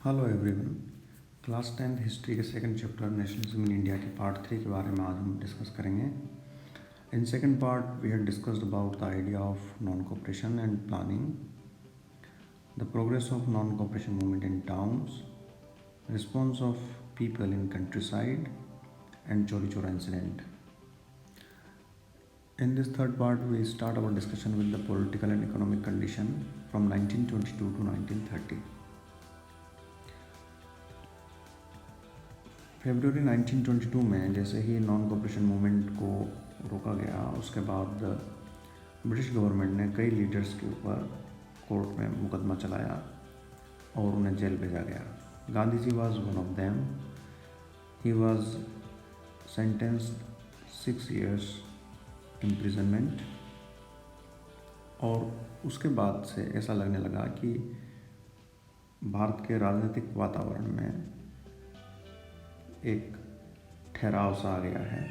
Hello everyone. Class 10th history के second chapter nationalism in India के part 3 के बारे में आज हम डिस्कस करेंगे। In second part we had discussed about the idea of non cooperation and planning, the progress of non cooperation movement in towns, response of people in countryside and Chauri Chaura incident. In this third part, we start our discussion with the political and economic condition from 1922 to 1930. फरवरी 1922 में जैसे ही non cooperation movement को रोका गया, उसके बाद British government ने कई leaders के ऊपर कोर्ट में मुकदमा चलाया और उन्हें जेल भेजा गया। Gandhi ji was one of them. He was sentenced 6 years imprisonment. और उसके बाद से ऐसा लगने लगा कि भारत के राजनीतिक वातावरण में एक ठहराव सा आ गया है,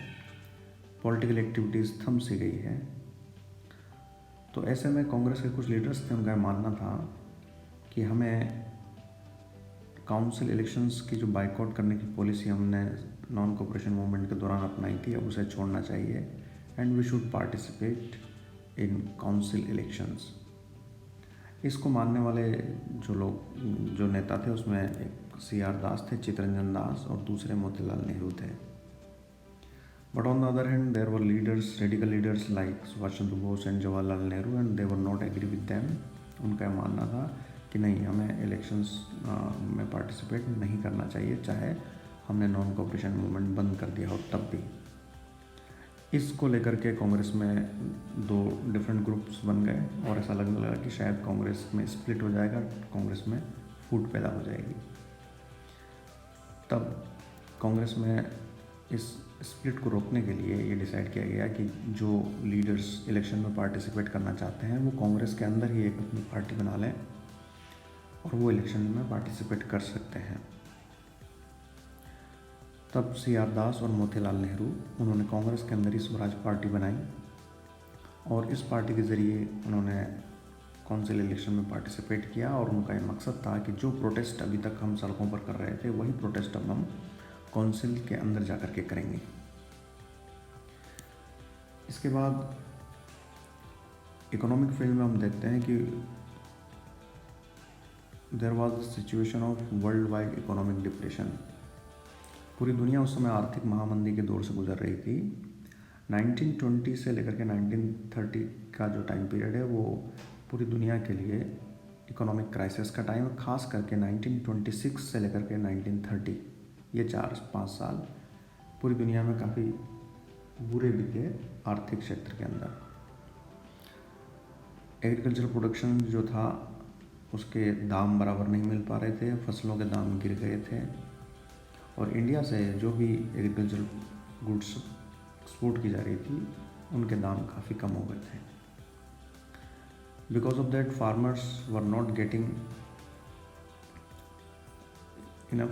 पॉलिटिकल एक्टिविटीज़ थम सी गई है। तो ऐसे में कांग्रेस के कुछ लीडर्स थे, उनका मानना था कि हमें काउंसिल इलेक्शंस की जो बाइकआउट करने की पॉलिसी हमने नॉन कोऑपरेशन मूवमेंट के दौरान अपनाई थी, अब उसे छोड़ना चाहिए and we should participate in council elections. इसको मानने वाले जो नेता थे, उसमें एक CR दास थे, चित्तरंजन दास, और दूसरे मोतीलाल नेहरू थे। But on the other hand there were leaders, radical leaders like Subhash Chandra Bose and Jawaharlal Nehru, and they were not agree with them. उनका मानना था कि नहीं, हमें इलेक्शंस में पार्टिसिपेट नहीं करना चाहिए, चाहे हमने नॉन कोऑपरेशन मूवमेंट बंद कर दिया हो तब भी। इसको लेकर के कांग्रेस में दो डिफरेंट ग्रुप्स बन गए और ऐसा लगने लगा कि शायद कांग्रेस में स्प्लिट हो जाएगा, कांग्रेस में फूट पैदा हो जाएगी। तब कांग्रेस में इस स्प्लिट को रोकने के लिए ये डिसाइड किया गया कि जो लीडर्स इलेक्शन में पार्टिसिपेट करना चाहते हैं वो कांग्रेस के अंदर ही एक अपनी पार्टी बना लें और वो इलेक्शन में पार्टिसिपेट कर सकते हैं। तब CR दास और मोतीलाल नेहरू, उन्होंने कांग्रेस के अंदर ही स्वराज पार्टी बनाई और इस पार्टी के ज़रिए उन्होंने काउंसिल इलेक्शन में पार्टिसिपेट किया। और उनका ये मकसद था कि जो प्रोटेस्ट अभी तक हम सड़कों पर कर रहे थे, वही प्रोटेस्ट अब हम काउंसिल के अंदर जा कर के करेंगे। इसके बाद इकोनॉमिक फील्ड में हम देखते हैं कि there was situation of world wide economic depression. पूरी दुनिया उस समय आर्थिक महामंदी के दौर से गुजर रही थी। 1920 से लेकर के 1930 का जो टाइम पीरियड है वो पूरी दुनिया के लिए इकोनॉमिक क्राइसिस का टाइम है। खास करके 1926 से लेकर के 1930, ये 4-5 साल पूरी दुनिया में काफ़ी बुरे बीते आर्थिक क्षेत्र के अंदर। एग्रीकल्चर प्रोडक्शन जो था उसके दाम बराबर नहीं मिल पा रहे थे, फसलों के दाम गिर गए थे और इंडिया से जो भी एग्रीकल्चर गुड्स एक्सपोर्ट की जा रही थी उनके दाम काफ़ी कम हो गए थे। Because of that farmers were not getting enough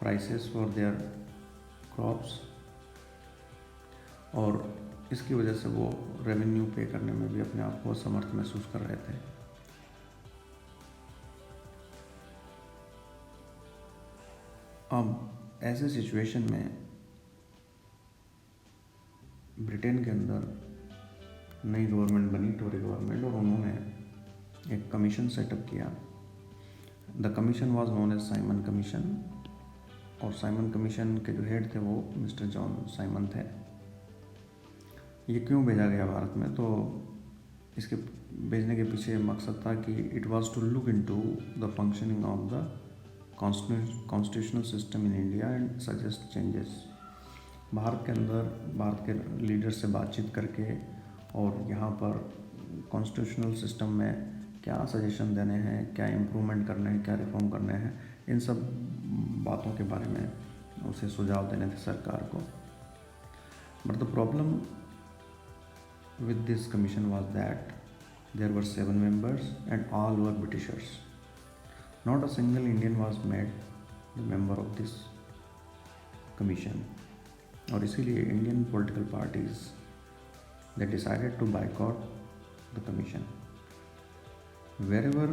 prices for their crops और इसकी वजह से वो रेवेन्यू पे करने में भी अपने आप को असमर्थ महसूस कर रहे थे। अब ऐसे सिचुएशन में ब्रिटेन के अंदर नई गवर्नमेंट बनी, टोरी गवर्नमेंट, और उन्होंने एक कमीशन सेटअप किया। The commission was known as Simon commission और साइमन कमीशन के जो हेड थे वो मिस्टर जॉन साइमन थे। ये क्यों भेजा गया भारत में? तो इसके भेजने के पीछे मकसद था कि it was to look into the functioning of the constitutional system in India and suggest changes. Bharat के अंदर भारत के लीडर से बातचीत करके और यहाँ पर कॉन्स्टिट्यूशनल सिस्टम में क्या सजेशन देने हैं, क्या इम्प्रूवमेंट करने हैं, क्या रिफॉर्म करने हैं, इन सब बातों के बारे में उसे सुझाव देने थे सरकार को। But the problem with this commission was that there were 7 members and all were Britishers. Not a single Indian was made the member of this commission. और इसीलिए Indian political parties they decided to boycott the commission. Wherever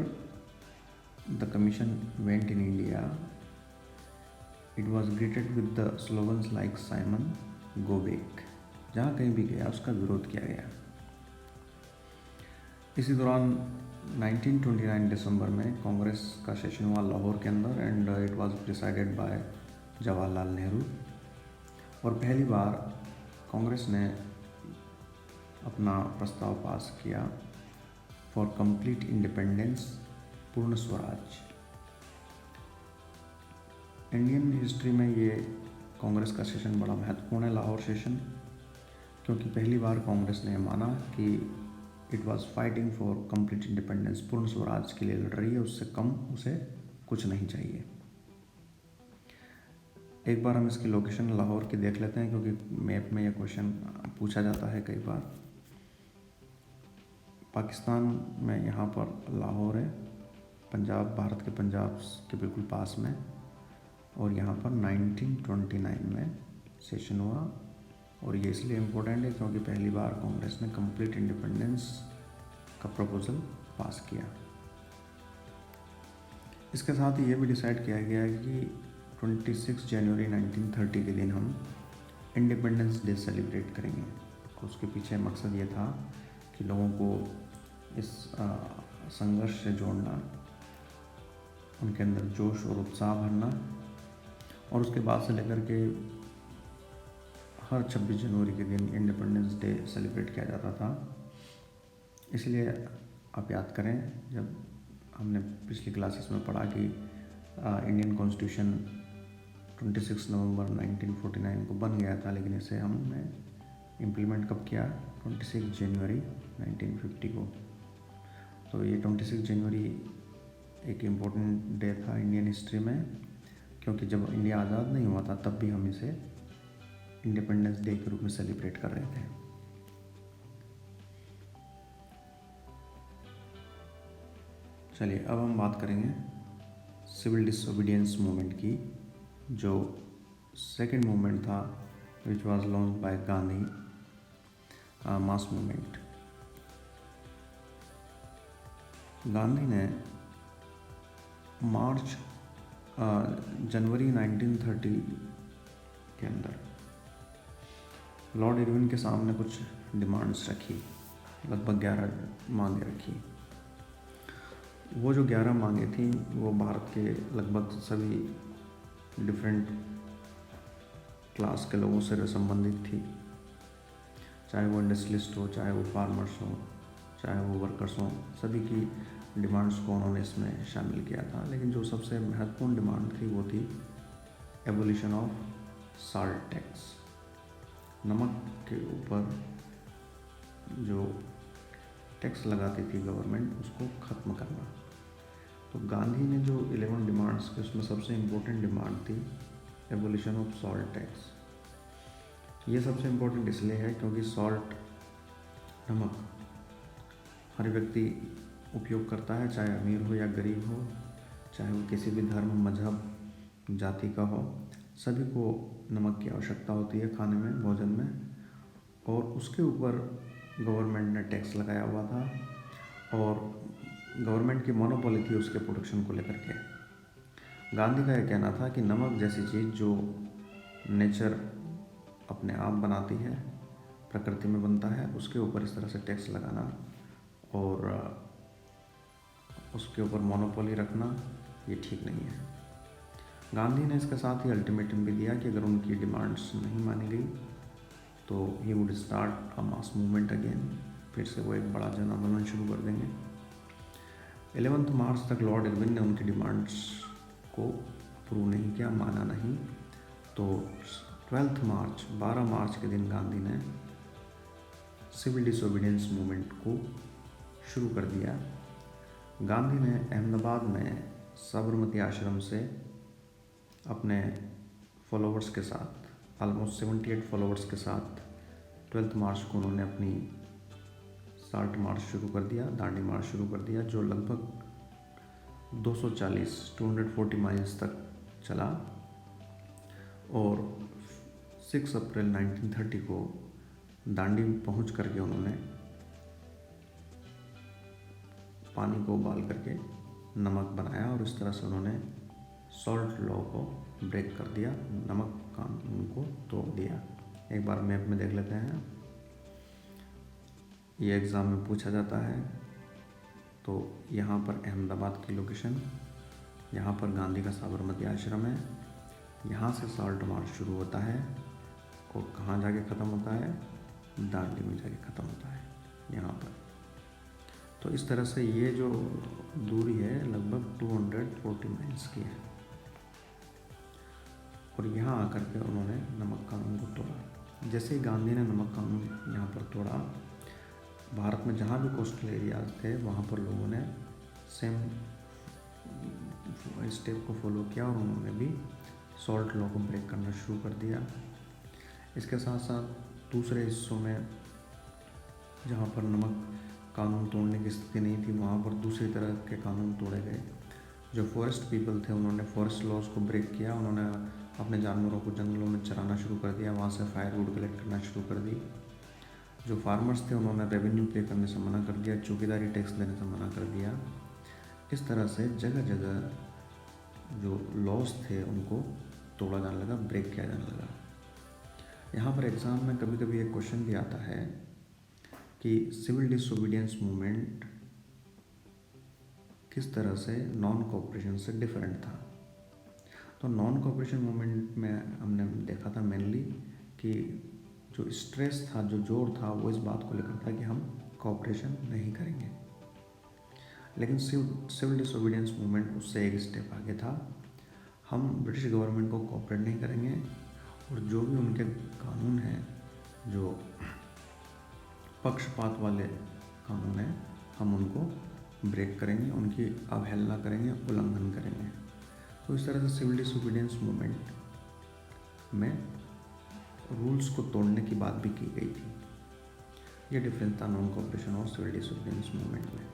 the commission went in India, it was greeted with the slogans like Simon, go back. जहाँ कहीं भी गया उसका विरोध किया गया। इसी दौरान 1929 दिसंबर में कांग्रेस का सेशन हुआ लाहौर के अंदर and it was presided bye Jawaharlal Nehru. और पहली बार कांग्रेस ने अपना प्रस्ताव पास किया फॉर कंप्लीट इंडिपेंडेंस, पूर्ण स्वराज। इंडियन हिस्ट्री में ये कांग्रेस का सेशन बड़ा महत्वपूर्ण है, लाहौर सेशन, क्योंकि पहली बार कांग्रेस ने माना कि it was fighting for complete independence, पूर्ण स्वराज के लिए लड़ रही है, उससे कम उसे कुछ नहीं चाहिए। एक बार हम इसकी लोकेशन लाहौर की देख लेते हैं, क्योंकि मैप में यह क्वेश्चन पूछा जाता है कई बार। पाकिस्तान में यहाँ पर लाहौर है, पंजाब, भारत के पंजाब के बिल्कुल पास में, और यहाँ पर 1929 में सेशन हुआ। और ये इसलिए इम्पोर्टेंट है क्योंकि पहली बार कांग्रेस ने कंप्लीट इंडिपेंडेंस का प्रपोजल पास किया। इसके साथ ही ये भी डिसाइड किया गया है कि 26 जनवरी 1930 के दिन हम इंडिपेंडेंस डे सेलिब्रेट करेंगे। उसके पीछे मकसद ये था कि लोगों को इस संघर्ष से जोड़ना, उनके अंदर जोश और उत्साह भरना, और उसके बाद से लेकर के हर 26 जनवरी के दिन इंडिपेंडेंस डे सेलिब्रेट किया जाता था। इसलिए आप याद करें, जब हमने पिछली क्लासेस में पढ़ा कि इंडियन कॉन्स्टिट्यूशन 26 नवंबर 1949 को बन गया था, लेकिन इसे हमने इम्प्लीमेंट कब किया? 26 जनवरी 1950 को। तो ये 26 जनवरी एक इम्पोर्टेंट डे था इंडियन हिस्ट्री में, क्योंकि जब इंडिया आज़ाद नहीं हुआ था तब भी हम इसे इंडिपेंडेंस डे के रूप में सेलिब्रेट कर रहे थे। चलिए अब हम बात करेंगे सिविल डिसोबीडियंस मूवमेंट की, जो सेकेंड मूवमेंट था which was launch by Gandhi, mass movement. Gandhi ने मार्च जनवरी 1930 के अंदर लॉर्ड इरविन के सामने कुछ डिमांड्स रखी, लगभग 11 मांगे रखी। वो जो 11 मांगे थी वो भारत के लगभग सभी डिफरेंट क्लास के लोगों से संबंधित थी, चाहे वो इंडस्ट्रियलिस्ट हो, चाहे वो फार्मर्स हो, चाहे वो वर्कर्स हो, सभी की डिमांड्स को उन्होंने इसमें शामिल किया था। लेकिन जो सबसे महत्वपूर्ण डिमांड थी वो थी एबोलिशन ऑफ साल्ट टैक्स, नमक के ऊपर जो टैक्स लगाती थी गवर्नमेंट, उसको ख़त्म करना। तो गांधी ने जो 11 डिमांड्स की उसमें सबसे इम्पोर्टेंट डिमांड थी एबोलिशन ऑफ सॉल्ट टैक्स। ये सबसे इम्पोर्टेंट इसलिए है क्योंकि सॉल्ट, नमक, हर व्यक्ति उपयोग करता है, चाहे अमीर हो या गरीब हो, चाहे वो किसी भी धर्म, मजहब, जाति का हो, सभी को नमक की आवश्यकता होती है खाने में, भोजन में। और उसके ऊपर गवर्नमेंट ने टैक्स लगाया हुआ था और गवर्नमेंट की मोनोपोली थी उसके प्रोडक्शन को लेकर के। गांधी का यह कहना था कि नमक जैसी चीज़ जो नेचर अपने आप बनाती है, प्रकृति में बनता है, उसके ऊपर इस तरह से टैक्स लगाना और उसके ऊपर मोनोपोली रखना ये ठीक नहीं है। गांधी ने इसके साथ ही अल्टीमेटम भी दिया कि अगर उनकी डिमांड्स नहीं मानी गई तो he would start a mass movement again, फिर से वो एक बड़ा जन आंदोलन शुरू कर देंगे। 11 मार्च तक लॉर्ड इरविन ने उनकी डिमांड्स को अप्रूव नहीं किया, माना नहीं। तो 12 मार्च के दिन गांधी ने सिविल डिसोबीडियंस मूवमेंट को शुरू कर दिया। गांधी ने अहमदाबाद में साबरमती आश्रम से अपने फॉलोअर्स के साथ, ऑलमोस्ट 78 फॉलोअर्स के साथ 12 मार्च को उन्होंने अपनी साल्ट मार्च शुरू कर दिया, दांडी मार्च शुरू कर दिया, जो लगभग 240 माइल्स तक चला। और 6 अप्रैल 1930 को दांडी पहुंच करके उन्होंने पानी को उबाल करके नमक बनाया और इस तरह से उन्होंने सॉल्ट लॉ को ब्रेक कर दिया, नमक कानून को तोड़ दिया। एक बार मैप में देख लेते हैं, ये एग्ज़ाम में पूछा जाता है। तो यहाँ पर अहमदाबाद की लोकेशन, यहाँ पर गांधी का साबरमती आश्रम है, यहाँ से सॉल्ट मार्च शुरू होता है और कहाँ जाके ख़त्म होता है, दांडी में जाके ख़त्म होता है यहाँ पर। तो इस तरह से ये जो दूरी है लगभग 240 माइल्स की है और यहाँ आकर के उन्होंने नमक कानून को तोड़ा। जैसे ही गांधी ने नमक कानून यहाँ पर तोड़ा, भारत में जहाँ भी कोस्टल एरियाज थे वहाँ पर लोगों ने सेम स्टेप को फॉलो किया और उन्होंने भी सॉल्ट लॉ को ब्रेक करना शुरू कर दिया। इसके साथ साथ दूसरे हिस्सों में जहाँ पर नमक कानून तोड़ने की स्थिति नहीं थी, वहाँ पर दूसरी तरह के कानून तोड़े गए। जो फॉरेस्ट पीपल थे उन्होंने फॉरेस्ट लॉज को ब्रेक किया, उन्होंने अपने जानवरों को जंगलों में चराना शुरू कर दिया, वहाँ से फायरवुड कलेक्ट करना शुरू कर दी। जो फार्मर्स थे उन्होंने रेवेन्यू पे करने से मना कर दिया, चौकीदारी टैक्स देने से मना कर दिया। इस तरह से जगह जगह जो लॉज थे उनको तोड़ा जाने लगा, ब्रेक किया जाने लगा। यहाँ पर एग्ज़ाम में कभी कभी एक क्वेश्चन भी आता है कि सिविल डिसोबीडियंस मूवमेंट किस तरह से नॉन कोऑपरेशन से डिफरेंट था। तो नॉन कोऑपरेशन मूवमेंट में हमने देखा था मेनली कि जो स्ट्रेस था, जो जोर था, वो इस बात को लेकर था कि हम कोऑपरेशन नहीं करेंगे। लेकिन सिविल डिसोबीडियंस मूवमेंट उससे एक स्टेप आगे था, हम ब्रिटिश गवर्नमेंट को कोऑपरेट नहीं करेंगे और जो भी उनके कानून हैं, जो पक्षपात वाले कानून हैं, हम उनको ब्रेक करेंगे, उनकी अवहेलना करेंगे, उल्लंघन करेंगे। तो इस तरह से सिविल डिसोबीडियंस मूवमेंट में रूल्स को तोड़ने की बात भी की गई थी। ये डिफरेंस था नॉन कोऑपरेशन और सिविल डिसोबीडियंस मूवमेंट में।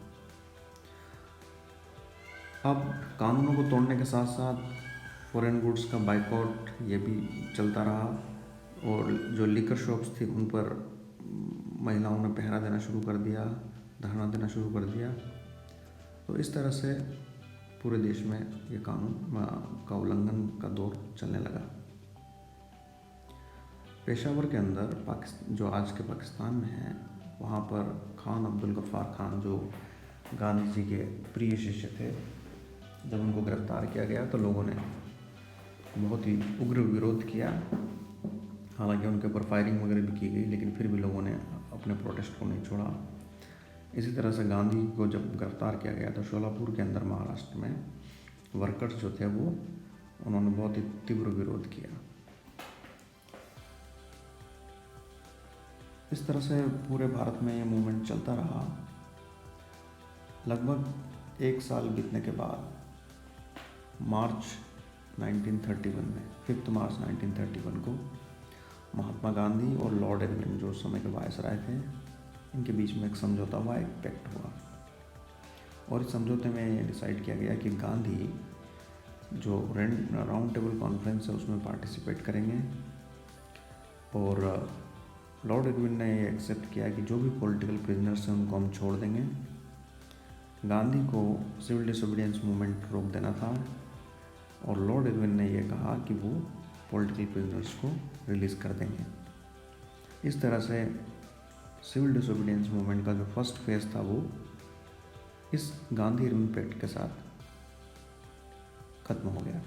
अब कानूनों को तोड़ने के साथ साथ फॉरेन गुड्स का बाइकआउट ये भी चलता रहा और जो लिकर शॉप्स थी उन पर महिलाओं ने पहरा देना शुरू कर दिया, धरना देना शुरू कर दिया। तो इस तरह से पूरे देश में ये कानून का उल्लंघन का दौर चलने लगा। पेशावर के अंदर जो आज के पाकिस्तान में है, वहाँ पर खान अब्दुल गफ्फार खान जो गांधी जी के प्रिय शिष्य थे, जब उनको गिरफ्तार किया गया तो लोगों ने बहुत ही उग्र विरोध किया। हालांकि उनके ऊपर फायरिंग वगैरह भी की गई, लेकिन फिर भी लोगों ने अपने प्रोटेस्ट को नहीं छोड़ा। इसी तरह से गांधी को जब गिरफ्तार किया गया तो शोलापुर के अंदर महाराष्ट्र में वर्कर्स जो थे वो उन्होंने बहुत ही तीव्र विरोध किया। इस तरह से पूरे भारत में ये मूवमेंट चलता रहा। लगभग एक साल बीतने के बाद मार्च 1931 में 5 मार्च 1931 को महात्मा गांधी और लॉर्ड इरविन जो उस समय के वायसराय थे, इनके बीच में एक समझौता हुआ, एक पैक्ट हुआ और इस समझौते में ये डिसाइड किया गया कि गांधी जो राउंड टेबल कॉन्फ्रेंस है उसमें पार्टिसिपेट करेंगे और लॉर्ड इरविन ने ये एक्सेप्ट किया कि जो भी पॉलिटिकल प्रिजनर्स हैं उनको हम छोड़ देंगे। गांधी को सिविल डिसोबीडियंस मूवमेंट रोक देना था और लॉर्ड इरविन ने यह कहा कि वो पॉलिटिकल प्रिजनर्स को रिलीज़ कर देंगे। इस तरह से सिविल डिसोबीडियंस मूवमेंट का जो फर्स्ट फेज था वो इस गांधी इरविन पैक्ट के साथ खत्म हो गया।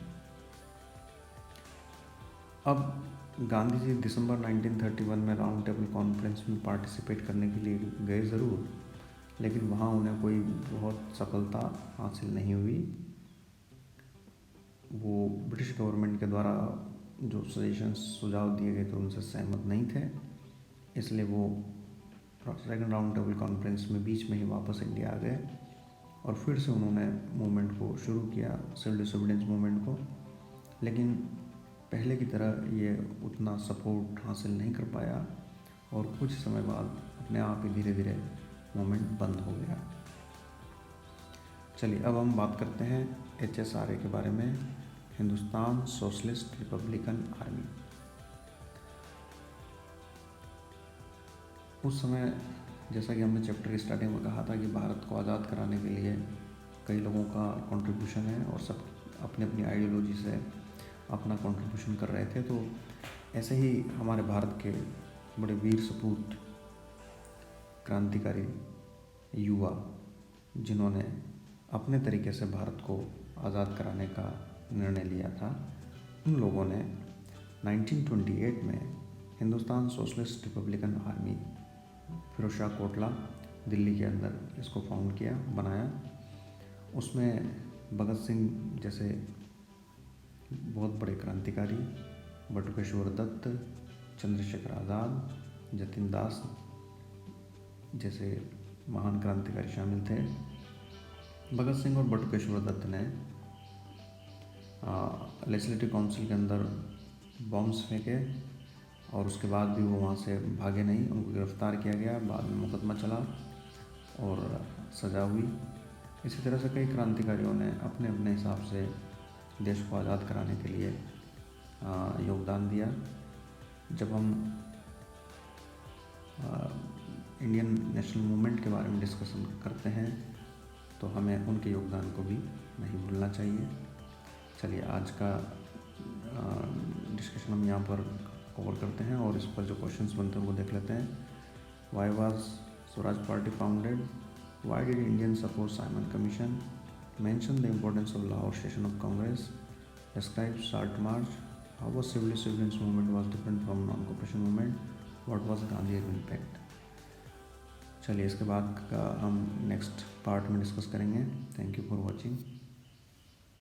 अब गांधी जी दिसंबर 1931 में राउंड टेबल कॉन्फ्रेंस में पार्टिसिपेट करने के लिए गए ज़रूर, लेकिन वहाँ उन्हें कोई बहुत सफलता हासिल नहीं हुई। वो ब्रिटिश गवर्नमेंट के द्वारा जो सजेशंस सुझाव दिए गए थे उनसे सहमत नहीं थे, इसलिए वो सेकेंड राउंड टेबल कॉन्फ्रेंस में बीच में ही वापस इंडिया आ गए और फिर से उन्होंने मूवमेंट को शुरू किया, सिविल डिसोबीडियंस मूवमेंट को। लेकिन पहले की तरह ये उतना सपोर्ट हासिल नहीं कर पाया और कुछ समय बाद अपने आप ही धीरे धीरे मूवमेंट बंद हो गया। चलिए अब हम बात करते हैं HSRA के बारे में, हिंदुस्तान सोशलिस्ट रिपब्लिकन आर्मी। उस समय जैसा कि हमने चैप्टर की स्टार्टिंग में कहा था कि भारत को आज़ाद कराने के लिए कई लोगों का कंट्रीब्यूशन है और सब अपने अपनी आइडियोलॉजी से अपना कंट्रीब्यूशन कर रहे थे। तो ऐसे ही हमारे भारत के बड़े वीर सपूत क्रांतिकारी युवा जिन्होंने अपने तरीके से भारत को आज़ाद कराने का निर्णय लिया था, उन लोगों ने 1928 में Hindustan socialist republican army, Firoz Shah Kotla, Delhi के अंदर इसको फाउंड किया, बनाया। उसमें भगत सिंह जैसे बहुत बड़े क्रांतिकारी, बटुकेश्वर दत्त, चंद्रशेखर आज़ाद, जतिन दास जैसे महान क्रांतिकारी शामिल थे। भगत सिंह और बटुकेश्वर दत्त ने लेजिस्लेटिव काउंसिल के अंदर बॉम्ब्स फेंके और उसके बाद भी वो वहाँ से भागे नहीं, उनको गिरफ्तार किया गया। बाद में मुकदमा चला और सज़ा हुई। इसी तरह से कई क्रांतिकारियों ने अपने अपने हिसाब से देश को आज़ाद कराने के लिए योगदान दिया। जब हम इंडियन नेशनल मूवमेंट के बारे में डिस्कशन करते हैं तो हमें उनके योगदान को भी नहीं भूलना चाहिए। चलिए आज का डिस्कशन हम यहाँ पर कवर करते हैं और इस पर जो क्वेश्चंस बनते हैं वो देख लेते हैं। Why was Swaraj party founded? Why did Indians support Simon commission? Mention the importance of Lahore session of Congress. Describe salt march. How was civil disobedience movement was different from non cooperation movement? What was Gandhi impact? चलिए इसके बाद का हम next part में discuss करेंगे। Thank you for watching.